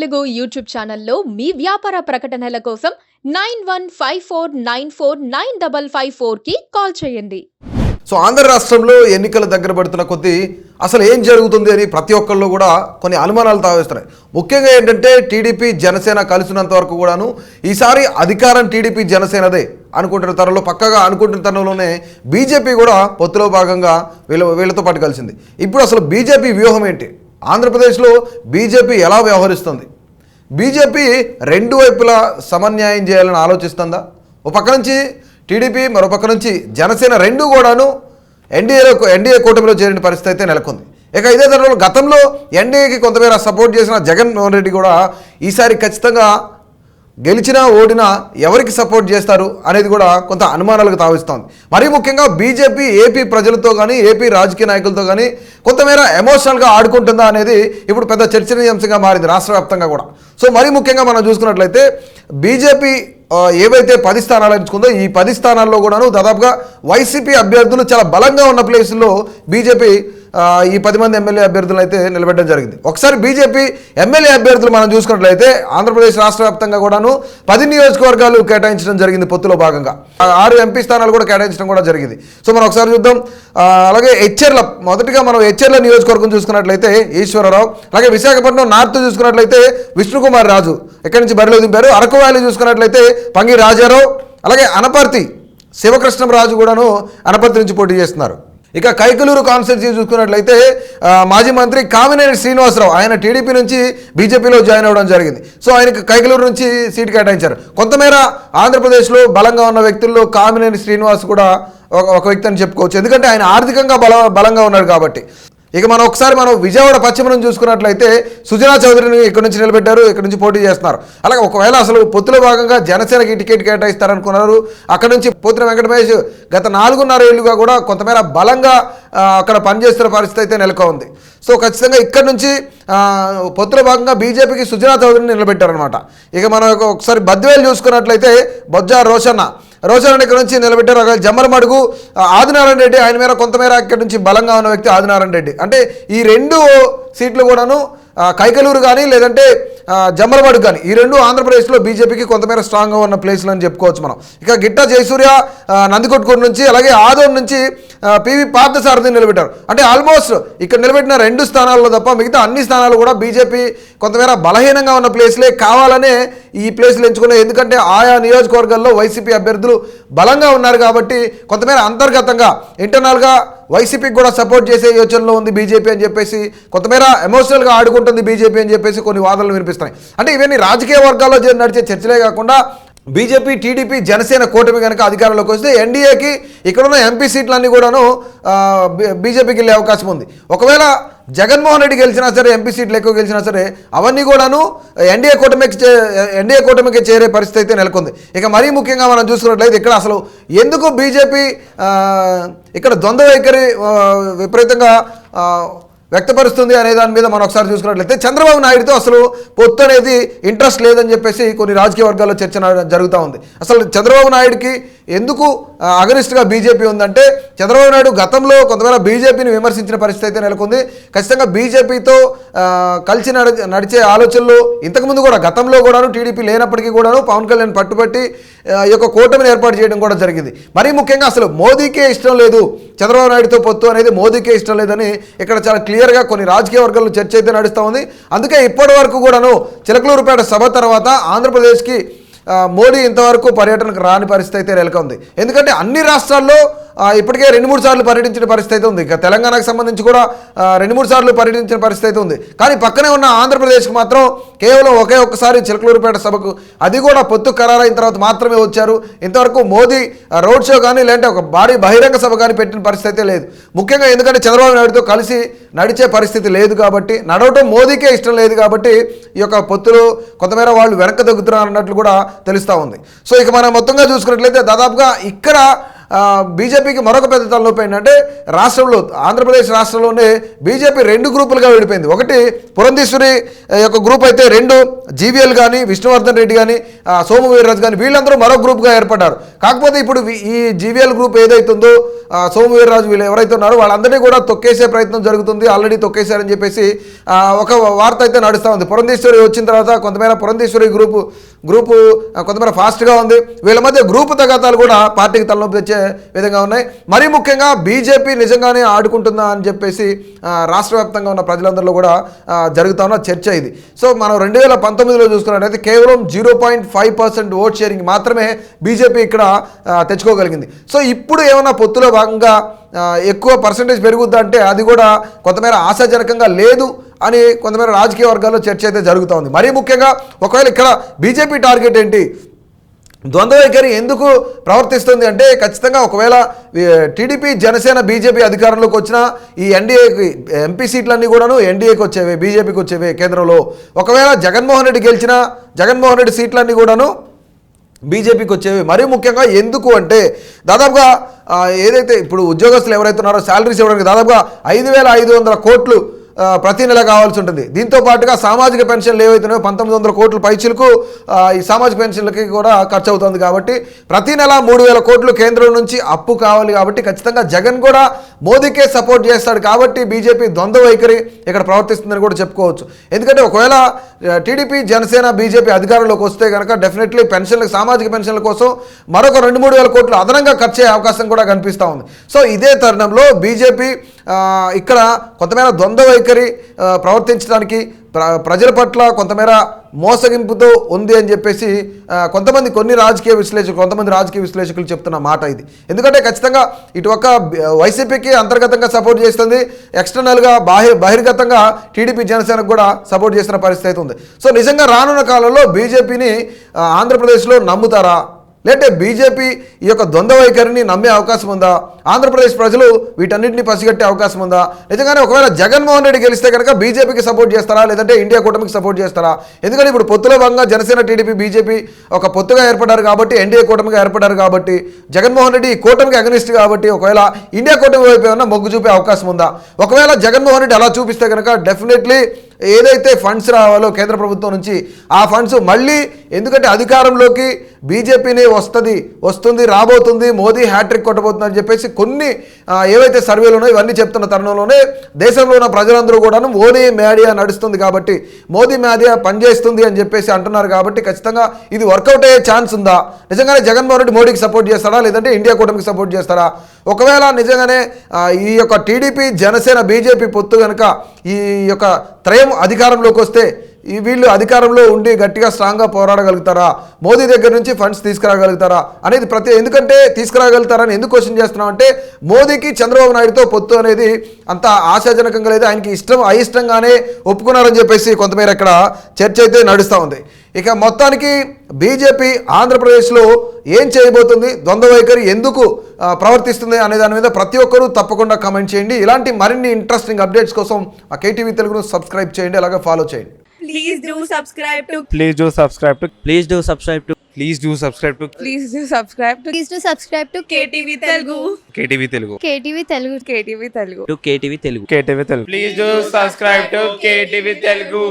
Telugu YouTube ఛానల్లో మీ వ్యాపార ప్రకటనల కోసం 9154949554 కి కాల్ చేయండి. సో ఆంధ్ర రాష్ట్రంలో ఎన్నికలు దగ్గర పడుతున్న కొద్దీ అసలు ఏం జరుగుతుంది అని ప్రతి ఒక్కళ్ళు కూడా కొన్ని అనుమానాలు తావేస్తున్నాయి. ముఖ్యంగా ఏంటంటే టీడీపీ జనసేన కలిసినంత వరకు కూడాను ఈసారి అధికారం టీడీపీ జనసేనదే అనుకుంటున్న తరంలో పక్కగా అనుకుంటున్న తరంలోనే బీజేపీ కూడా పొత్తులో భాగంగా వీళ్ళతో పాటు కలిసింది. ఇప్పుడు అసలు బీజేపీ వ్యూహం ఏంటి? ఆంధ్రప్రదేశ్లో బీజేపీ ఎలా వ్యవహరిస్తుంది? బీజేపీ రెండు వైపులా సమన్యాయం చేయాలని ఆలోచిస్తుందా? ఓ పక్క నుంచి టీడీపీ, మరో పక్క నుంచి జనసేన రెండు కూడాను ఎన్డీఏ కూటమిలో చేరిన పరిస్థితి అయితే నెలకొంది. ఇక ఇదే తరంలో గతంలో ఎన్డీఏకి కొంతమేర సపోర్ట్ చేసిన జగన్మోహన్ రెడ్డి కూడా ఈసారి ఖచ్చితంగా గెలిచినా ఓడినా ఎవరికి సపోర్ట్ చేస్తారు అనేది కూడా కొంత అనుమానాలకు తావిస్తోంది. మరీ ముఖ్యంగా బీజేపీ ఏపీ ప్రజలతో కానీ ఏపీ రాజకీయ నాయకులతో కానీ కొంతమేర ఎమోషనల్గా ఆడుకుంటుందా అనేది ఇప్పుడు పెద్ద చర్చనీయాంశంగా మారింది రాష్ట్ర వ్యాప్తంగా కూడా. సో మరీ ముఖ్యంగా మనం చూసుకున్నట్లయితే బీజేపీ ఏవైతే 10 స్థానాలు ఎంచుకుందో ఈ 10 స్థానాల్లో కూడాను దాదాపుగా వైసీపీ అభ్యర్థులు చాలా బలంగా ఉన్న ప్లేసుల్లో బీజేపీ ఈ 10 మంది ఎమ్మెల్యే అభ్యర్థులు అయితే నిలబెట్టడం జరిగింది. ఒకసారి బీజేపీ ఎమ్మెల్యే అభ్యర్థులు మనం చూసుకున్నట్లయితే ఆంధ్రప్రదేశ్ రాష్ట్ర వ్యాప్తంగా కూడాను 10 నియోజకవర్గాలు కేటాయించడం జరిగింది. పొత్తులో భాగంగా 6 ఎంపీ స్థానాలు కూడా కేటాయించడం కూడా జరిగింది. సో మనం ఒకసారి చూద్దాం. అలాగే హెచ్చెర్ల, మొదటిగా మనం హెచ్చెర్ల నియోజకవర్గం చూసుకున్నట్లయితే ఈశ్వరరావు, అలాగే విశాఖపట్నం నార్త్ చూసుకున్నట్లయితే విష్ణుకుమార్ రాజు ఇక్కడి నుంచి బరిలో దింపారు. అరకు వ్యాలీ చూసుకున్నట్లయితే పంగి రాజారావు, అలాగే అనపర్తి శివకృష్ణరాజు కూడాను అనపర్తి నుంచి పోటీ చేస్తున్నారు. ఇక కైకలూరు కాన్స్టిట్యూన్సీ చూసుకున్నట్లయితే మాజీ మంత్రి కామినేని శ్రీనివాసరావు ఆయన టీడీపీ నుంచి బీజేపీలో జాయిన్ అవ్వడం జరిగింది. సో ఆయనకు కైకలూరు నుంచి సీటు కేటాయించారు. కొంతమేర ఆంధ్రప్రదేశ్లో బలంగా ఉన్న వ్యక్తుల్లో కామినేని శ్రీనివాస్ కూడా ఒక వ్యక్తి అని చెప్పుకోవచ్చు, ఎందుకంటే ఆయన ఆర్థికంగా బలంగా ఉన్నాడు కాబట్టి. ఇక మనం విజయవాడ పశ్చిమ నుంచి చూసుకున్నట్లయితే సుజనా చౌదరిని ఇక్కడ నుంచి నిలబెట్టారు, ఇక్కడ నుంచి పోటీ చేస్తున్నారు. అలాగే ఒకవేళ అసలు పొత్తులో భాగంగా జనసేనకి టికెట్ కేటాయిస్తారనుకున్నారు. అక్కడ నుంచి పోతిన వెంకట మహేష్ గత 4.5 ఏళ్లుగా కూడా కొంతమేర బలంగా అక్కడ పనిచేస్తున్న పరిస్థితి అయితే నెలకొంది. సో ఖచ్చితంగా ఇక్కడ నుంచి పొత్తులో భాగంగా బీజేపీకి సుజనా చౌదరిని నిలబెట్టారనమాట. ఇక మనం ఒకసారి బద్వేలు చూసుకున్నట్లయితే బొజ్జా రోషన్న ఇక్కడ నుంచి నిలబెట్టారు. జమ్మలమడుగు ఆదినారాయణ రెడ్డి ఆయన మీద కొంతమేర ఇక్కడ నుంచి బలంగా ఉన్న వ్యక్తి ఆదినారాయణ రెడ్డి. అంటే ఈ 2 సీట్లు కూడాను కైకలూరు కానీ లేదంటే జమ్మలమడుగు కానీ ఈ 2 ఆంధ్రప్రదేశ్లో బీజేపీకి కొంతమేర స్ట్రాంగ్గా ఉన్న ప్లేస్లు అని చెప్పుకోవచ్చు మనం. ఇక గిట్టా జయసూర్య నందికొట్కూరు నుంచి, అలాగే ఆదోన్ నుంచి పివి పార్థసారథిని నిలబెట్టారు. అంటే ఆల్మోస్ట్ ఇక్కడ నిలబెట్టిన 2 స్థానాల్లో తప్ప మిగతా అన్ని స్థానాలు కూడా బీజేపీ కొంతమేర బలహీనంగా ఉన్న ప్లేస్లే కావాలనే ఈ ప్లేస్లు ఎంచుకున్నాయి. ఎందుకంటే ఆయా నియోజకవర్గాల్లో వైసీపీ అభ్యర్థులు బలంగా ఉన్నారు కాబట్టి కొంతమేర అంతర్గతంగా ఇంటర్నల్గా వైసీపీకి కూడా సపోర్ట్ చేసే యోచనలో ఉంది బీజేపీ అని చెప్పేసి, కొంతమేర ఎమోషనల్గా ఆడుకుంటుంది బీజేపీ అని చెప్పేసి కొన్ని వాదనలు వినిపిస్తున్నాయి. అంటే ఇవన్నీ రాజకీయ వర్గాల్లో నడిచే చర్చలే కాకుండా బీజేపీ, టీడీపీ, జనసేన కూటమి కనుక అధికారంలోకి వస్తే ఎన్డీఏకి ఇక్కడున్న ఎంపీ సీట్లన్నీ కూడాను బీజేపీకి వెళ్ళే అవకాశం ఉంది. ఒకవేళ జగన్మోహన్ రెడ్డి గెలిచినా సరే, ఎంపీ సీట్లు ఎక్కువ గెలిచినా సరే అవన్నీ కూడాను ఎన్డీఏ కూటమికి చేరే పరిస్థితి అయితే నెలకొంది. ఇక మరీ ముఖ్యంగా మనం చూసుకున్నట్లయితే ఇక్కడ అసలు ఎందుకు బీజేపీ ఇక్కడ ద్వంద్వ వైఖరి విపరీతంగా వ్యక్తపరుస్తుంది అనే దాని మీద మనం ఒకసారి చూసుకున్నట్లయితే చంద్రబాబు నాయుడుతో అసలు పొత్తు అనేది ఇంట్రెస్ట్ లేదని చెప్పేసి కొన్ని రాజకీయ వర్గాల్లో చర్చ జరుగుతూ ఉంది. అసలు చంద్రబాబు నాయుడుకి ఎందుకు అగనిస్ట్గా బీజేపీ ఉందంటే చంద్రబాబు నాయుడు గతంలో కొంతమేర బీజేపీని విమర్శించిన పరిస్థితి అయితే నెలకొంది. ఖచ్చితంగా బీజేపీతో కలిసి నడిచే ఆలోచనలు ఇంతకుముందు కూడా గతంలో కూడాను టీడీపీ లేనప్పటికీ కూడాను పవన్ కళ్యాణ్ పట్టుబట్టి ఈ యొక్క కూటమిని ఏర్పాటు చేయడం కూడా జరిగింది. మరీ ముఖ్యంగా అసలు మోదీకే ఇష్టం లేదు, చంద్రబాబు నాయుడుతో పొత్తు అనేది మోదీకే ఇష్టం లేదని ఇక్కడ చాలా క్లియర్గా కొన్ని రాజకీయ వర్గాల్లో చర్చ అయితే నడుస్తూ ఉంది. అందుకే ఇప్పటి వరకు కూడాను చిలకలూరుపేట సభ తర్వాత ఆంధ్రప్రదేశ్కి మోడీ ఇంతవరకు పర్యటనకు రాని పరిస్థితి అయితే నెలకొంది. ఎందుకంటే అన్ని రాష్ట్రాల్లో ఇప్పటికే 2-3 సార్లు పర్యటించిన పరిస్థితి అయితే ఉంది. ఇక తెలంగాణకు సంబంధించి కూడా 2-3 సార్లు పర్యటించిన పరిస్థితి అయితే ఉంది. కానీ పక్కనే ఉన్న ఆంధ్రప్రదేశ్కి మాత్రం కేవలం ఒక్కసారి చిలకలూరుపేట సభకు, అది కూడా పొత్తు ఖరారైన తర్వాత మాత్రమే వచ్చారు. ఇంతవరకు మోదీ రోడ్ షో కానీ లేదంటే ఒక భారీ బహిరంగ సభ కానీ పెట్టిన పరిస్థితి అయితే లేదు. ముఖ్యంగా ఎందుకంటే చంద్రబాబు నాయుడుతో కలిసి నడిచే పరిస్థితి లేదు కాబట్టి, నడవటం మోదీకే ఇష్టం లేదు కాబట్టి ఈ యొక్క పొత్తులు కొంతమేర వాళ్ళు వెనక్కి తగ్గుతున్నారు అన్నట్లు కూడా తెలుస్తూ ఉంది. సో ఇక మనం మొత్తంగా చూసుకున్నట్లయితే దాదాపుగా ఇక్కడ బీజేపీకి మరొక పెద్ద తలనొప్పి ఏంటంటే రాష్ట్రంలో ఆంధ్రప్రదేశ్ రాష్ట్రంలోనే బీజేపీ 2 గ్రూపులుగా విడిపోయింది. ఒకటి పురంధేశ్వరి యొక్క గ్రూప్ అయితే 2 జీవీఎల్ కానీ విష్ణువర్ధన్ రెడ్డి కానీ సోము వీర్రాజు కానీ వీళ్ళందరూ మరొక గ్రూప్గా ఏర్పడ్డారు. కాకపోతే ఇప్పుడు ఈ జీవీఎల్ గ్రూప్ ఏదైతుందో సోము వీర్రాజు వీళ్ళు ఎవరైతే ఉన్నారో వాళ్ళందరినీ కూడా తొక్కేసే ప్రయత్నం జరుగుతుంది. ఆల్రెడీ తొక్కేశారని చెప్పేసి ఒక వార్త అయితే నడుస్తూ ఉంది. పురంధేశ్వరి వచ్చిన తర్వాత కొంతమేర పురంధేశ్వరి గ్రూపు కొంతమేర ఫాస్ట్గా ఉంది. వీళ్ళ మధ్య గ్రూపు తగాదాలు కూడా పార్టీకి తలనొప్పి తెచ్చే విధంగా ఉన్నాయి. మరీ ముఖ్యంగా బీజేపీ నిజంగానే ఆడుకుంటుందా అని చెప్పేసి రాష్ట్ర వ్యాప్తంగా ఉన్న ప్రజలందరిలో కూడా జరుగుతూ ఉన్న చర్చ ఇది. సో మనం 2019లో చూసుకున్నట్టయితే కేవలం 0.5% ఓట్ షేరింగ్ మాత్రమే బీజేపీ ఇక్కడ తెచ్చుకోగలిగింది. సో ఇప్పుడు ఏమైనా పొత్తులో భాగంగా ఎక్కువ పర్సంటేజ్ పెరుగుద్దా అంటే అది కూడా కొంతమేర ఆశాజనకంగా లేదు అని కొంతమేర రాజకీయ వర్గాల్లో చర్చ అయితే జరుగుతూ ఉంది. మరీ ముఖ్యంగా ఒకవేళ ఇక్కడ బీజేపీ టార్గెట్ ఏంటి, ద్వంద్వ వైఖరి ఎందుకు ప్రవర్తిస్తుంది అంటే ఖచ్చితంగా ఒకవేళ టీడీపీ జనసేన బీజేపీ అధికారంలోకి వచ్చినా ఈ ఎన్డీఏకి ఎంపీ సీట్లన్నీ కూడాను ఎన్డీఏకి వచ్చేవే, బీజేపీకి వచ్చేవే కేంద్రంలో. ఒకవేళ జగన్మోహన్ రెడ్డి గెలిచినా జగన్మోహన్ రెడ్డి సీట్లన్నీ కూడాను బీజేపీకి వచ్చేవి. మరీ ముఖ్యంగా ఎందుకు అంటే దాదాపుగా ఏదైతే ఇప్పుడు ఉద్యోగస్తులు ఎవరైతే ఉన్నారో శాలరీస్ ఇవ్వడానికి దాదాపుగా 5,500 కోట్లు ప్రతి నెల కావాల్సి ఉంటుంది. దీంతో పాటుగా సామాజిక పెన్షన్లు ఏవైతున్నాయో 1,900 కోట్ల పైచిలకు ఈ సామాజిక పెన్షన్లకి కూడా ఖర్చు అవుతుంది. కాబట్టి ప్రతి నెల 3,000 కోట్లు కేంద్రం నుంచి అప్పు కావాలి. కాబట్టి ఖచ్చితంగా జగన్ కూడా మోదీకే సపోర్ట్ చేస్తాడు. కాబట్టి బీజేపీ ద్వంద్వ వైఖరి ఇక్కడ ప్రవర్తిస్తుందని కూడా చెప్పుకోవచ్చు. ఎందుకంటే ఒకవేళ టీడీపీ జనసేన బీజేపీ అధికారంలోకి వస్తే కనుక డెఫినెట్లీ పెన్షన్లకు సామాజిక పెన్షన్ల కోసం మరొక 2-3 వేల కోట్లు అదనంగా ఖర్చు అయ్యే అవకాశం కూడా కనిపిస్తూ ఉంది. సో ఇదే తరుణంలో బీజేపీ ఇక్కడ కొంతమేర ద్వంద్వ వైఖరి ప్రవర్తించడానికి ప్రజల పట్ల కొంతమేర మోసగింపుతో ఉంది అని చెప్పేసి కొంతమంది రాజకీయ విశ్లేషకులు చెప్తున్న మాట ఇది. ఎందుకంటే ఖచ్చితంగా ఇటు ఒక వైసీపీకి అంతర్గతంగా సపోర్ట్ చేస్తుంది, ఎక్స్టర్నల్గా బహిర్గతంగా టీడీపీ జనసేనకు కూడా సపోర్ట్ చేస్తున్న పరిస్థితి ఉంది. సో నిజంగా రానున్న కాలంలో బీజేపీని ఆంధ్రప్రదేశ్లో నమ్ముతారా, లేదంటే బీజేపీ ఈ యొక్క ద్వంద్వ వైఖరిని నమ్మే అవకాశం ఉందా, ఆంధ్రప్రదేశ్ ప్రజలు వీటన్నింటినీ పసిగట్టే అవకాశం ఉందా, నిజంగానే ఒకవేళ జగన్మోహన్ రెడ్డి గెలిస్తే కనుక బీజేపీకి సపోర్ట్ చేస్తారా లేదంటే ఇండియా కూటమికి సపోర్ట్ చేస్తారా? ఎందుకంటే ఇప్పుడు పొత్తులో భాగంగా జనసేన టీడీపీ బీజేపీ ఒక పొత్తుగా ఏర్పడ్డారు కాబట్టి, ఎన్డీఏ కూటమిగా ఏర్పడ్డారు కాబట్టి, జగన్మోహన్ రెడ్డి ఈ కూటమికి అగనిస్ట్ కాబట్టి ఒకవేళ ఇండియా కూటమి వైపు ఏమైనా మొగ్గు చూపే అవకాశం ఉందా? ఒకవేళ జగన్మోహన్ రెడ్డి అలా చూపిస్తే కనుక డెఫినెట్లీ ఏదైతే ఫండ్స్ రావాలో కేంద్ర ప్రభుత్వం నుంచి ఆ ఫండ్స్ మళ్ళీ, ఎందుకంటే అధికారంలోకి బీజేపీనే వస్తుంది రాబోతుంది, మోదీ హ్యాట్రిక్ కొట్టబోతుంది అని చెప్పేసి కొన్ని ఏవైతే సర్వేలు ఉన్నాయో ఇవన్నీ చెప్తున్న తరుణంలోనే దేశంలో ఉన్న ప్రజలందరూ కూడాను మోదీ మీడియా నడుస్తుంది కాబట్టి, మోదీ మీడియా పనిచేస్తుంది అని చెప్పేసి అంటున్నారు. కాబట్టి ఖచ్చితంగా ఇది వర్కౌట్ అయ్యే ఛాన్స్ ఉందా? నిజంగానే జగన్మోహన్ రెడ్డి మోడీకి సపోర్ట్ చేస్తారా లేదంటే ఇండియా కూటమికి సపోర్ట్ చేస్తారా? ఒకవేళ నిజంగానే ఈ యొక్క టీడీపీ జనసేన బీజేపీ పొత్తు కనుక ఈ యొక్క త్రయం అధికారంలోకి వస్తే వీళ్ళు అధికారంలో ఉండి గట్టిగా స్ట్రాంగ్గా పోరాడగలుగుతారా, మోదీ దగ్గర నుంచి ఫండ్స్ తీసుకురాగలుగుతారా అనేది ఎందుకంటే తీసుకురాగలుగుతారని ఎందుకు క్వశ్చన్ చేస్తున్నాం అంటే మోదీకి చంద్రబాబు నాయుడుతో పొత్తు అనేది అంత ఆశాజనకంగా లేదు, ఆయనకి అయిష్టంగానే ఒప్పుకున్నారని చెప్పేసి కొంతమేర ఇక్కడ చర్చ అయితే నడుస్తూ ఉంది. ఇక మొత్తానికి బీజేపీ ఆంధ్రప్రదేశ్లో ఏం చేయబోతుంది, ద్వంద్వ వైఖరి ఎందుకు ప్రవర్తిస్తుంది అనే దాని మీద ప్రతి ఒక్కరూ తప్పకుండా కామెంట్ చేయండి. ఇలాంటి మరిన్ని ఇంట్రెస్టింగ్ అప్డేట్స్ కోసం ఆ కేటీవీ తెలుగును సబ్స్క్రైబ్ చేయండి, అలాగే ఫాలో చేయండి. Please do subscribe to. Please do subscribe to. Please do subscribe to. Please do subscribe to. Please do subscribe to. Please do subscribe to KTV Telugu. KTV Telugu. KTV Telugu. KTV Telugu. To KTV Telugu. KTV Telugu. Please do subscribe to KTV Telugu.